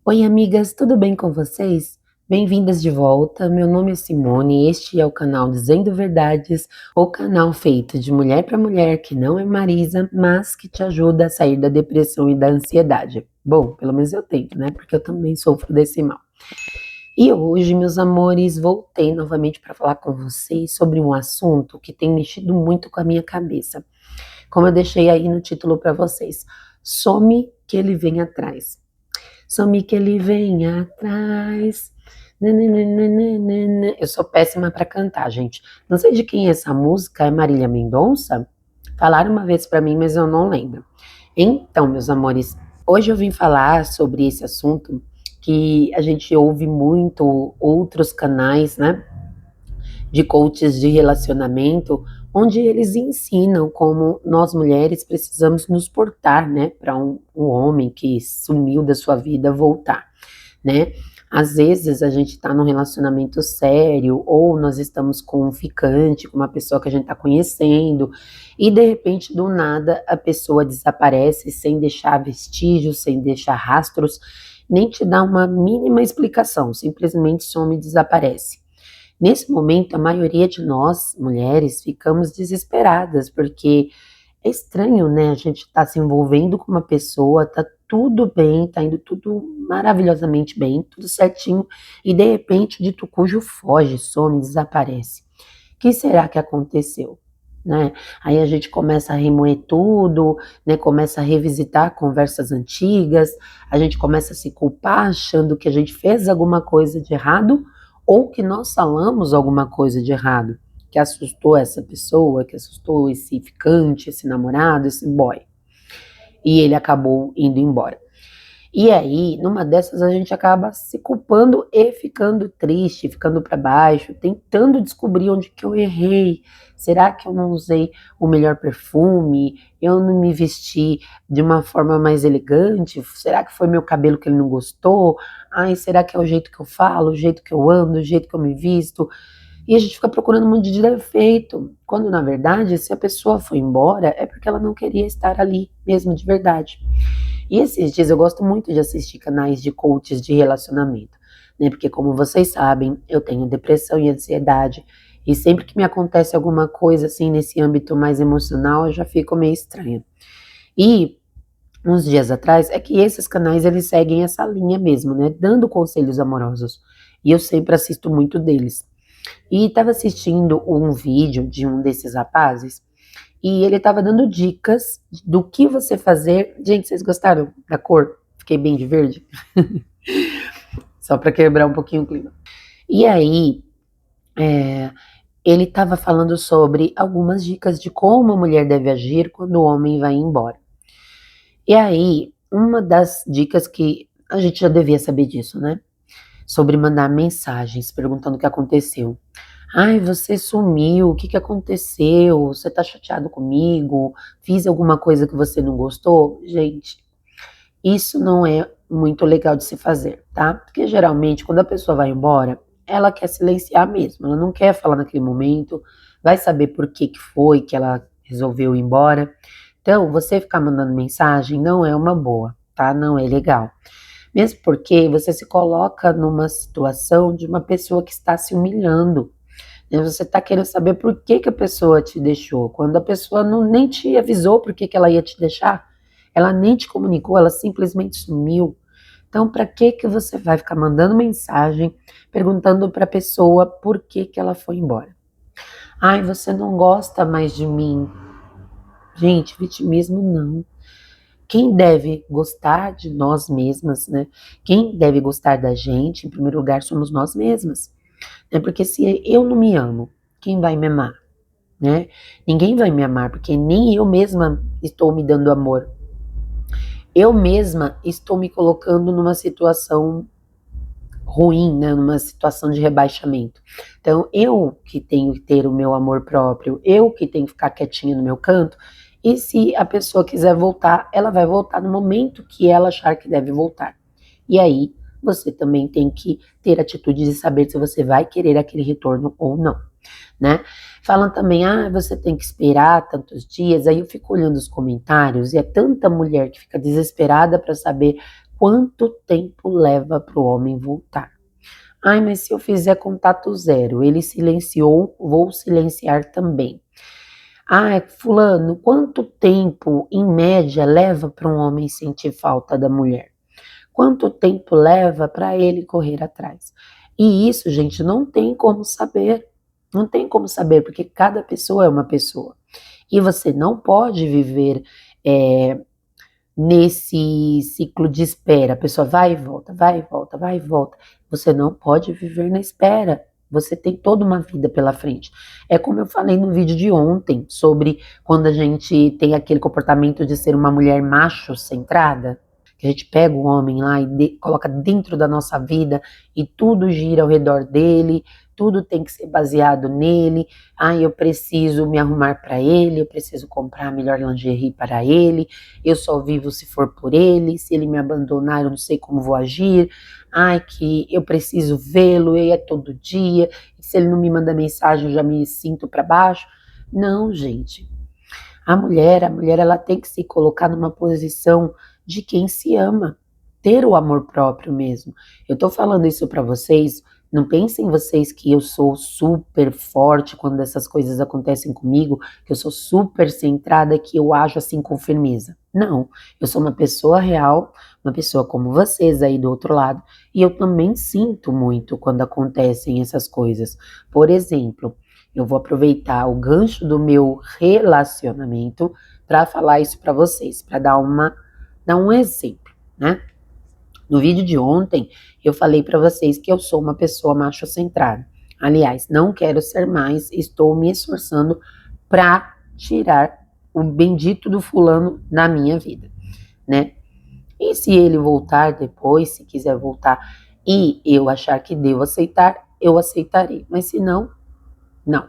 Oi, amigas, tudo bem com vocês? Bem-vindas de volta. Meu nome é Simone e este é o canal Dizendo Verdades, o canal feito de mulher para mulher que não é Marisa, mas que te ajuda a sair da depressão e da ansiedade. Bom, pelo menos eu tento, né? Porque eu também sofro desse mal. E hoje, meus amores, voltei novamente para falar com vocês sobre um assunto que tem mexido muito com a minha cabeça. Como eu deixei aí no título para vocês, some que ele vem atrás. Some que ele vem atrás. Nananana. Eu sou péssima para cantar, gente. Não sei de quem é essa música, é Marília Mendonça? Falaram uma vez para mim, mas eu não lembro. Então, meus amores, hoje eu vim falar sobre esse assunto que a gente ouve muito outros canais, né, de coaches de relacionamento, onde eles ensinam como nós mulheres precisamos nos portar, né, para um homem que sumiu da sua vida voltar, né? Às vezes a gente está num relacionamento sério, ou nós estamos com um ficante, com uma pessoa que a gente está conhecendo, e de repente, do nada, a pessoa desaparece sem deixar vestígios, sem deixar rastros, nem te dá uma mínima explicação, simplesmente some e desaparece. Nesse momento, a maioria de nós, mulheres, ficamos desesperadas, porque é estranho, né? A gente tá se envolvendo com uma pessoa, tá tudo bem, tá indo tudo maravilhosamente bem, tudo certinho, e de repente o dito cujo foge, some, desaparece. O que será que aconteceu? Né? Aí a gente começa a remoer tudo, né? Começa a revisitar conversas antigas, a gente começa a se culpar achando que a gente fez alguma coisa de errado ou que nós falamos alguma coisa de errado, que assustou essa pessoa, que assustou esse ficante, esse namorado, esse boy. E ele acabou indo embora. E aí, numa dessas, a gente acaba se culpando e ficando triste, ficando para baixo, tentando descobrir onde que eu errei. Será que eu não usei o melhor perfume? Eu não me vesti de uma forma mais elegante? Será que foi meu cabelo que ele não gostou? Ai, será que é o jeito que eu falo, o jeito que eu ando, o jeito que eu me visto? E a gente fica procurando um monte de defeito, quando na verdade, se a pessoa foi embora, é porque ela não queria estar ali mesmo de verdade. E esses dias eu gosto muito de assistir canais de coaches de relacionamento, né? Porque como vocês sabem, eu tenho depressão e ansiedade, e sempre que me acontece alguma coisa assim nesse âmbito mais emocional, eu já fico meio estranha. E uns dias atrás, é que esses canais eles seguem essa linha mesmo, né? Dando conselhos amorosos. E eu sempre assisto muito deles. E estava assistindo um vídeo de um desses rapazes e ele estava dando dicas do que você fazer. Gente, vocês gostaram da cor? Fiquei bem de verde. Só para quebrar um pouquinho o clima. E aí, é, ele estava falando sobre algumas dicas de como a mulher deve agir quando o homem vai embora. E aí, uma das dicas que a gente já devia saber disso, né? Sobre mandar mensagens perguntando o que aconteceu. Ai, você sumiu, o que que aconteceu? Você tá chateado comigo? Fiz alguma coisa que você não gostou? Gente, isso não é muito legal de se fazer, tá? Porque geralmente quando a pessoa vai embora, ela quer silenciar mesmo, ela não quer falar naquele momento, vai saber por que que foi que ela resolveu ir embora. Então, você ficar mandando mensagem não é uma boa, tá? Não é legal. Mesmo porque você se coloca numa situação de uma pessoa que está se humilhando. Né? Você está querendo saber por que que a pessoa te deixou, quando a pessoa não, nem te avisou por que que ela ia te deixar, ela nem te comunicou, ela simplesmente sumiu. Então, para que que você vai ficar mandando mensagem perguntando para a pessoa por que que ela foi embora? Ai, você não gosta mais de mim. Gente, vitimismo não. Quem deve gostar de nós mesmas, né? Quem deve gostar da gente, em primeiro lugar, somos nós mesmas. Né? Porque se eu não me amo, quem vai me amar? Né? Ninguém vai me amar, porque nem eu mesma estou me dando amor. Eu mesma estou me colocando numa situação ruim, né? Numa situação de rebaixamento. Então, eu que tenho que ter o meu amor próprio, eu que tenho que ficar quietinha no meu canto, e se a pessoa quiser voltar, ela vai voltar no momento que ela achar que deve voltar. E aí, você também tem que ter atitude de saber se você vai querer aquele retorno ou não, né? Falam também, você tem que esperar tantos dias. Aí eu fico olhando os comentários e é tanta mulher que fica desesperada para saber quanto tempo leva para o homem voltar? Ai, mas se eu fizer contato zero, ele silenciou, vou silenciar também. Ai, fulano, quanto tempo, em média, leva para um homem sentir falta da mulher? Quanto tempo leva para ele correr atrás? E isso, gente, não tem como saber. Não tem como saber, porque cada pessoa é uma pessoa. E você não pode viver é, nesse ciclo de espera. A pessoa vai e volta, vai e volta, vai e volta. Você não pode viver na espera. Você tem toda uma vida pela frente. É como eu falei no vídeo de ontem, sobre quando a gente tem aquele comportamento de ser uma mulher macho centrada, que a gente pega o homem lá e coloca dentro da nossa vida e tudo gira ao redor dele, tudo tem que ser baseado nele. Ah, eu preciso me arrumar para ele, eu preciso comprar a melhor lingerie para ele, eu só vivo se for por ele, se ele me abandonar eu não sei como vou agir. Ai, que eu preciso vê-lo, e é todo dia, e se ele não me manda mensagem eu já me sinto para baixo. Não, gente. A mulher, ela tem que se colocar numa posição de quem se ama, ter o amor próprio mesmo. Eu tô falando isso para vocês, não pensem vocês que eu sou super forte quando essas coisas acontecem comigo, que eu sou super centrada, que eu ajo assim com firmeza. Não, eu sou uma pessoa real, uma pessoa como vocês aí do outro lado, e eu também sinto muito quando acontecem essas coisas. Por exemplo, eu vou aproveitar o gancho do meu relacionamento para falar isso para vocês, para dar um exemplo, né? No vídeo de ontem, eu falei para vocês que eu sou uma pessoa macho-centrada. Aliás, não quero ser mais, estou me esforçando para tirar o bendito do fulano da minha vida, né? E se ele voltar depois, se quiser voltar e eu achar que devo aceitar, eu aceitarei. Mas se não, não.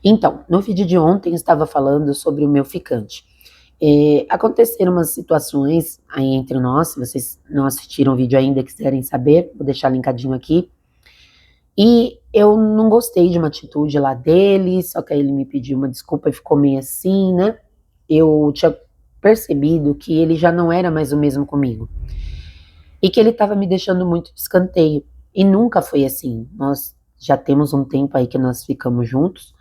Então, no vídeo de ontem eu estava falando sobre o meu ficante. Aconteceram umas situações aí entre nós, se vocês não assistiram o vídeo ainda e quiserem saber, vou deixar linkadinho aqui. E eu não gostei de uma atitude lá dele, só que aí ele me pediu uma desculpa e ficou meio assim, né? Eu tinha percebido que ele já não era mais o mesmo comigo. E que ele estava me deixando muito de escanteio. E nunca foi assim. Nós já temos um tempo aí que nós ficamos juntos.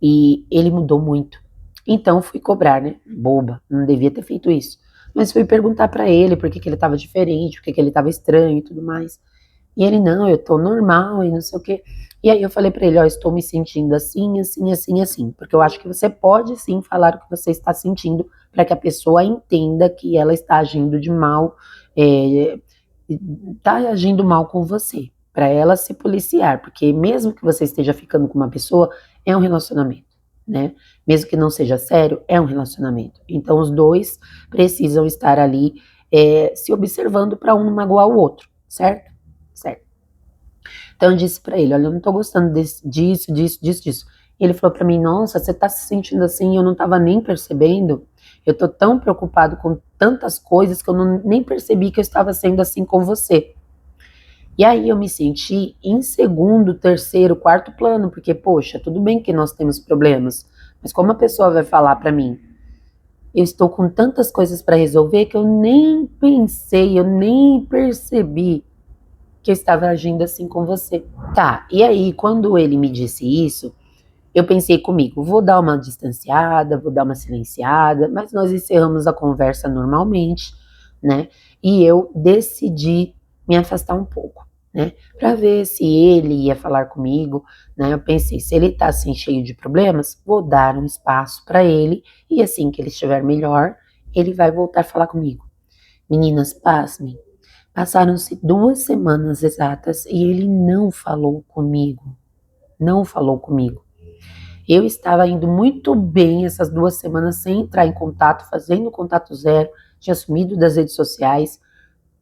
E ele mudou muito. Então fui cobrar, né? Boba, não devia ter feito isso. Mas fui perguntar pra ele por que ele tava diferente, por que ele tava estranho e tudo mais. E ele, não, eu tô normal e não sei o quê. E aí eu falei pra ele, ó, estou me sentindo assim, assim, assim, assim. Porque eu acho que você pode sim falar o que você está sentindo para que a pessoa entenda que ela está agindo de mal, tá agindo mal com você. Pra ela se policiar, porque mesmo que você esteja ficando com uma pessoa, é um relacionamento, né? Mesmo que não seja sério, é um relacionamento. Então os dois precisam estar ali se observando para um não magoar o outro, certo? Certo. Então eu disse para ele, olha, eu não tô gostando disso. E ele falou para mim, nossa, você tá se sentindo assim, eu não tava nem percebendo. Eu tô tão preocupado com tantas coisas que eu nem percebi que eu estava sendo assim com você. E aí eu me senti em segundo, terceiro, quarto plano, porque, poxa, tudo bem que nós temos problemas, mas como a pessoa vai falar para mim, eu estou com tantas coisas para resolver que eu nem pensei, eu nem percebi que eu estava agindo assim com você. Tá, e aí quando ele me disse isso, eu pensei comigo, vou dar uma distanciada, vou dar uma silenciada, mas nós encerramos a conversa normalmente, né? E eu decidi me afastar um pouco, né? Para ver se ele ia falar comigo, né? Eu pensei, se ele tá assim cheio de problemas, vou dar um espaço para ele e assim que ele estiver melhor, ele vai voltar a falar comigo. Meninas, pasmem. Passaram-se 2 semanas exatas e ele não falou comigo. Não falou comigo. Eu estava indo muito bem essas 2 semanas sem entrar em contato, fazendo contato zero, tinha sumido das redes sociais,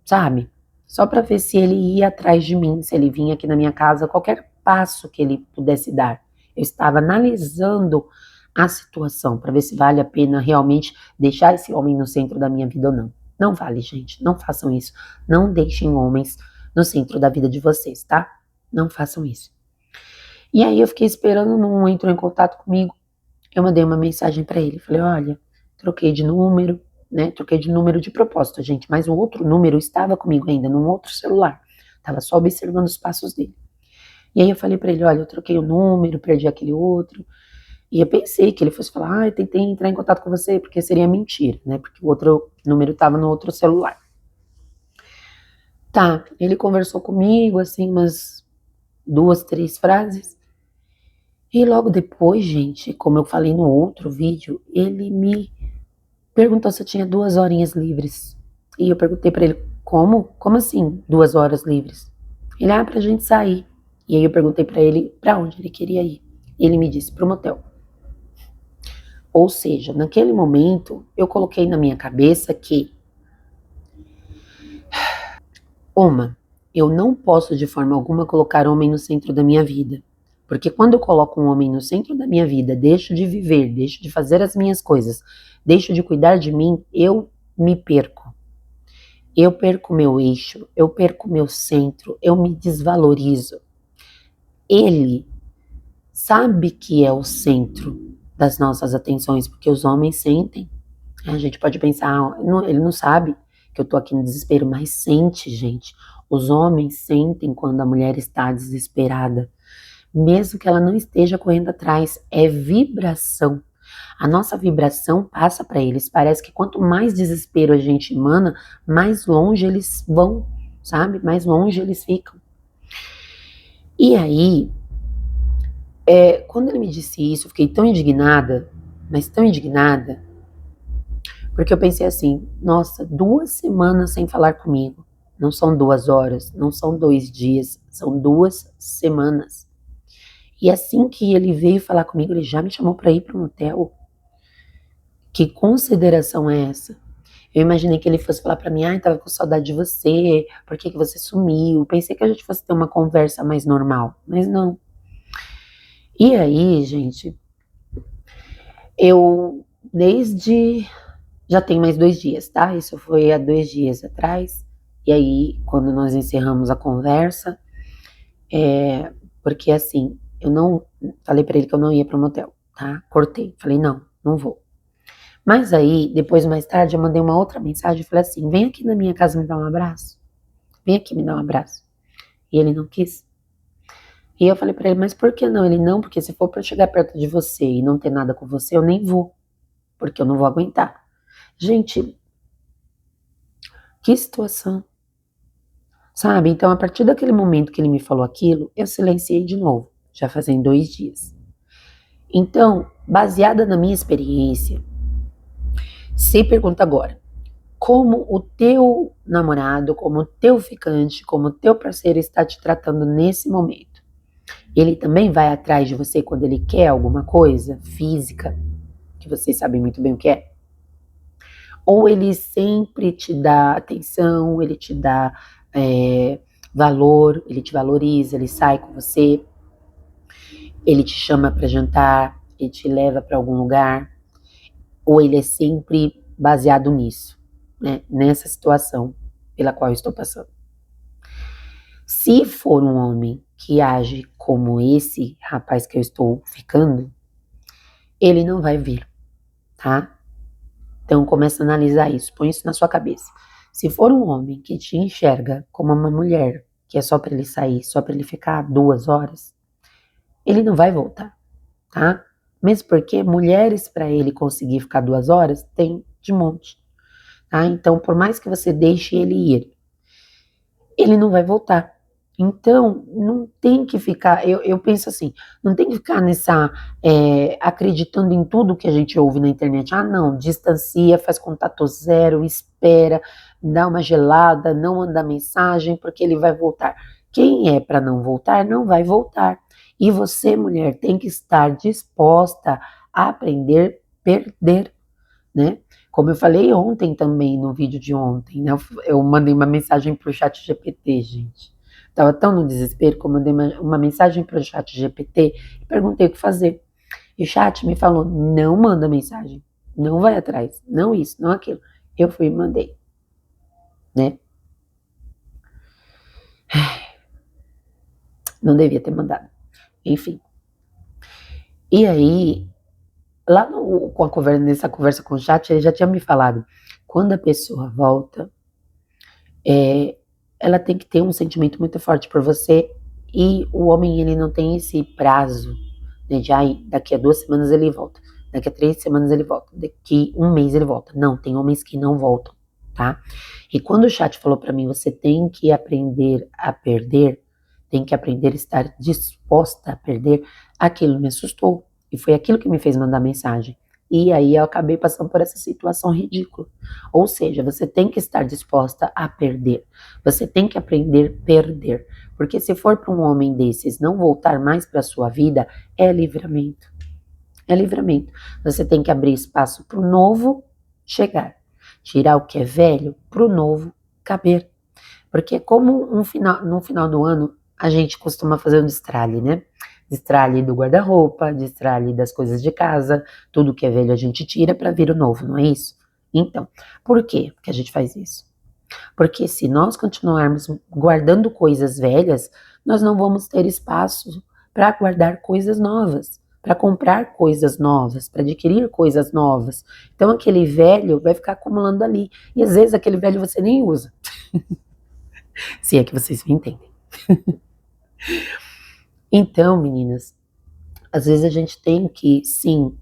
sabe? Só para ver se ele ia atrás de mim, se ele vinha aqui na minha casa, qualquer passo que ele pudesse dar. Eu estava analisando a situação para ver se vale a pena realmente deixar esse homem no centro da minha vida ou não. Não vale, gente, não façam isso. Não deixem homens no centro da vida de vocês, tá? Não façam isso. E aí eu fiquei esperando, não entrou em contato comigo. Eu mandei uma mensagem para ele, falei, olha, troquei de número, né? Troquei de número de propósito, gente, mas o outro número estava comigo ainda, num outro celular. Tava só observando os passos dele. E aí eu falei pra ele, olha, eu troquei o número, perdi aquele outro. E eu pensei que ele fosse falar, eu tentei entrar em contato com você, porque seria mentira, né? Porque o outro número tava no outro celular. Tá, ele conversou comigo, assim, umas 2, 3 frases. E logo depois, gente, como eu falei no outro vídeo, ele me perguntou se eu tinha 2 horinhas livres. E eu perguntei pra ele, como? Como assim 2 horas livres? Ele, pra gente sair. E aí eu perguntei pra ele pra onde ele queria ir. E ele me disse, pro motel. Ou seja, naquele momento, eu coloquei na minha cabeça que, eu não posso de forma alguma colocar homem no centro da minha vida. Porque quando eu coloco um homem no centro da minha vida, deixo de viver, deixo de fazer as minhas coisas, deixo de cuidar de mim, eu me perco. Eu perco meu eixo, eu perco meu centro, eu me desvalorizo. Ele sabe que é o centro das nossas atenções, porque os homens sentem. A gente pode pensar, ele não sabe que eu tô aqui no desespero, mas sente, gente. Os homens sentem quando a mulher está desesperada, mesmo que ela não esteja correndo atrás, é vibração. A nossa vibração passa para eles. Parece que quanto mais desespero a gente emana, mais longe eles vão, sabe? Mais longe eles ficam. E aí, quando ele me disse isso, eu fiquei tão indignada, mas tão indignada, porque eu pensei assim, nossa, 2 semanas sem falar comigo. Não são 2 horas, não são 2 dias, são 2 semanas. E assim que ele veio falar comigo, ele já me chamou para ir para um hotel. Que consideração é essa? Eu imaginei que ele fosse falar para mim, tava com saudade de você, por que que você sumiu? Pensei que a gente fosse ter uma conversa mais normal, mas não. E aí, gente, eu já tem mais 2 dias, tá? Isso foi há 2 dias atrás. E aí, quando nós encerramos a conversa, porque assim, eu não falei pra ele que eu não ia pro motel, tá? Cortei, falei, não, não vou. Mas aí, depois, mais tarde, eu mandei uma outra mensagem e falei assim, vem aqui na minha casa me dar um abraço. Vem aqui me dar um abraço. E ele não quis. E eu falei pra ele, mas por que não? Ele, não, porque se for pra eu chegar perto de você e não ter nada com você, eu nem vou. Porque eu não vou aguentar. Gente, que situação. Sabe? Então, a partir daquele momento que ele me falou aquilo, eu silenciei de novo. Já fazem 2 dias. Então, baseada na minha experiência, se pergunta agora, como o teu namorado, como o teu ficante, como o teu parceiro está te tratando nesse momento? Ele também vai atrás de você quando ele quer alguma coisa física, que vocês sabem muito bem o que é? Ou ele sempre te dá atenção, ele te dá valor, ele te valoriza, ele sai com você, ele te chama para jantar, ele te leva para algum lugar, ou ele é sempre baseado nisso, né? Nessa situação pela qual eu estou passando. Se for um homem que age como esse rapaz que eu estou ficando, ele não vai vir, tá? Então começa a analisar isso, põe isso na sua cabeça. Se for um homem que te enxerga como uma mulher, que é só para ele sair, só para ele ficar 2 horas, ele não vai voltar, tá? Mesmo porque mulheres para ele conseguir ficar 2 horas tem de monte, tá? Então por mais que você deixe ele ir, ele não vai voltar. Então, não tem que ficar, eu penso assim, não tem que ficar acreditando em tudo que a gente ouve na internet. Não, distancia, faz contato zero, espera, dá uma gelada, não manda mensagem, porque ele vai voltar. Quem é para não voltar, não vai voltar. E você, mulher, tem que estar disposta a aprender a perder, né? Como eu falei ontem também, no vídeo de ontem, né? Eu mandei uma mensagem pro chat GPT, gente. Tava tão no desespero, como eu dei uma mensagem pro chat GPT e perguntei o que fazer. E o chat me falou, não manda mensagem, não vai atrás, não isso, não aquilo. Eu fui e mandei, né? Não devia ter mandado. Enfim. E aí, nessa conversa com o chat, ele já tinha me falado, Quando a pessoa volta, é, ela tem que ter um sentimento muito forte por você, e o homem, ele não tem esse prazo, né, de daqui a 2 semanas ele volta, daqui a 3 semanas ele volta, daqui um mês ele volta. Não, tem homens que não voltam, tá? E quando o chat falou para mim, você tem que aprender a perder, tem que aprender a estar disposta a perder, aquilo me assustou. E foi aquilo que me fez mandar mensagem. E aí eu acabei passando por essa situação ridícula. Ou seja, você tem que estar disposta a perder. Você tem que aprender a perder. Porque se for para um homem desses não voltar mais para a sua vida, é livramento. É livramento. Você tem que abrir espaço para o novo chegar. Tirar o que é velho para o novo caber. Porque como no final do ano, a gente costuma fazer um destralhe, né? Destralhe do guarda-roupa, destralhe das coisas de casa, tudo que é velho a gente tira para vir o novo, não é isso? Então, por que a gente faz isso? Porque se nós continuarmos guardando coisas velhas, nós não vamos ter espaço para guardar coisas novas, para comprar coisas novas, para adquirir coisas novas. Então aquele velho vai ficar acumulando ali. E às vezes aquele velho você nem usa. Se é que vocês me entendem. Então, meninas, às vezes a gente tem que, sim,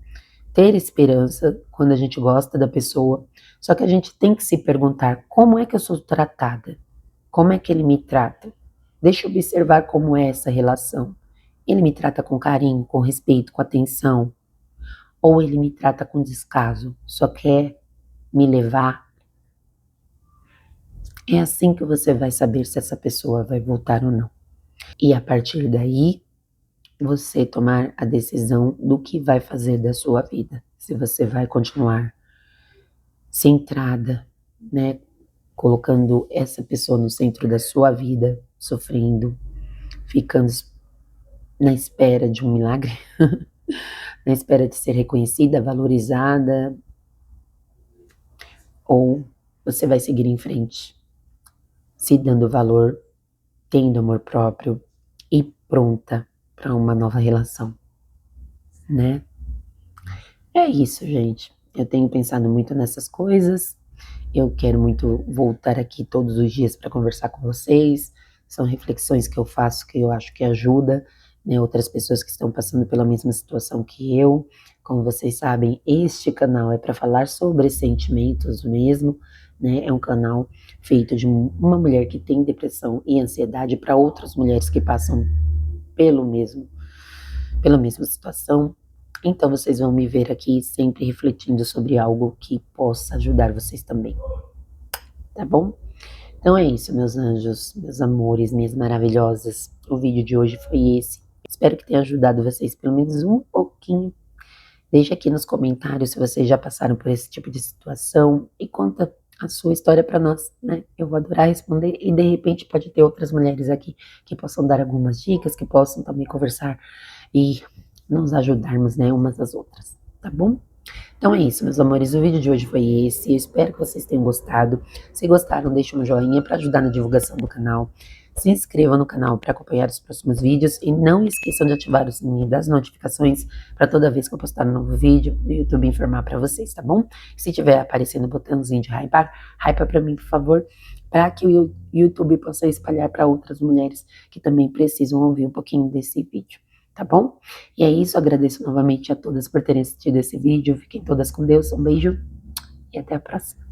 ter esperança quando a gente gosta da pessoa, só que a gente tem que se perguntar, como é que eu sou tratada? Como é que ele me trata? Deixa eu observar como é essa relação. Ele me trata com carinho, com respeito, com atenção? Ou ele me trata com descaso, só quer me levar? É assim que você vai saber se essa pessoa vai voltar ou não. E a partir daí, você tomar a decisão do que vai fazer da sua vida. Se você vai continuar centrada, né, colocando essa pessoa no centro da sua vida, sofrendo, ficando na espera de um milagre, na espera de ser reconhecida, valorizada, ou você vai seguir em frente, se dando valor, tendo amor próprio e pronta para uma nova relação, né? É isso, gente. Eu tenho pensado muito nessas coisas. Eu quero muito voltar aqui todos os dias para conversar com vocês. São reflexões que eu faço que eu acho que ajuda, né, outras pessoas que estão passando pela mesma situação que eu. Como vocês sabem, este canal é para falar sobre sentimentos mesmo, né? É um canal feito de uma mulher que tem depressão e ansiedade para outras mulheres que passam pela mesma situação. Então vocês vão me ver aqui sempre refletindo sobre algo que possa ajudar vocês também, tá bom? Então é isso, meus anjos, meus amores, minhas maravilhosas. O vídeo de hoje foi esse. Espero que tenha ajudado vocês pelo menos um pouquinho. Deixe aqui nos comentários se vocês já passaram por esse tipo de situação e conta a sua história para nós, né? Eu vou adorar responder e de repente pode ter outras mulheres aqui que possam dar algumas dicas, que possam também conversar e nos ajudarmos, né, umas às outras, tá bom? Então é isso, meus amores, o vídeo de hoje foi esse, eu espero que vocês tenham gostado. Se gostaram, deixe um joinha para ajudar na divulgação do canal. Se inscreva no canal para acompanhar os próximos vídeos e não esqueçam de ativar o sininho das notificações para toda vez que eu postar um novo vídeo, o YouTube informar para vocês, tá bom? Se tiver aparecendo o botãozinho de hypar, hypa para mim, por favor, para que o YouTube possa espalhar para outras mulheres que também precisam ouvir um pouquinho desse vídeo, tá bom? E é isso, agradeço novamente a todas por terem assistido esse vídeo. Fiquem todas com Deus, um beijo e até a próxima.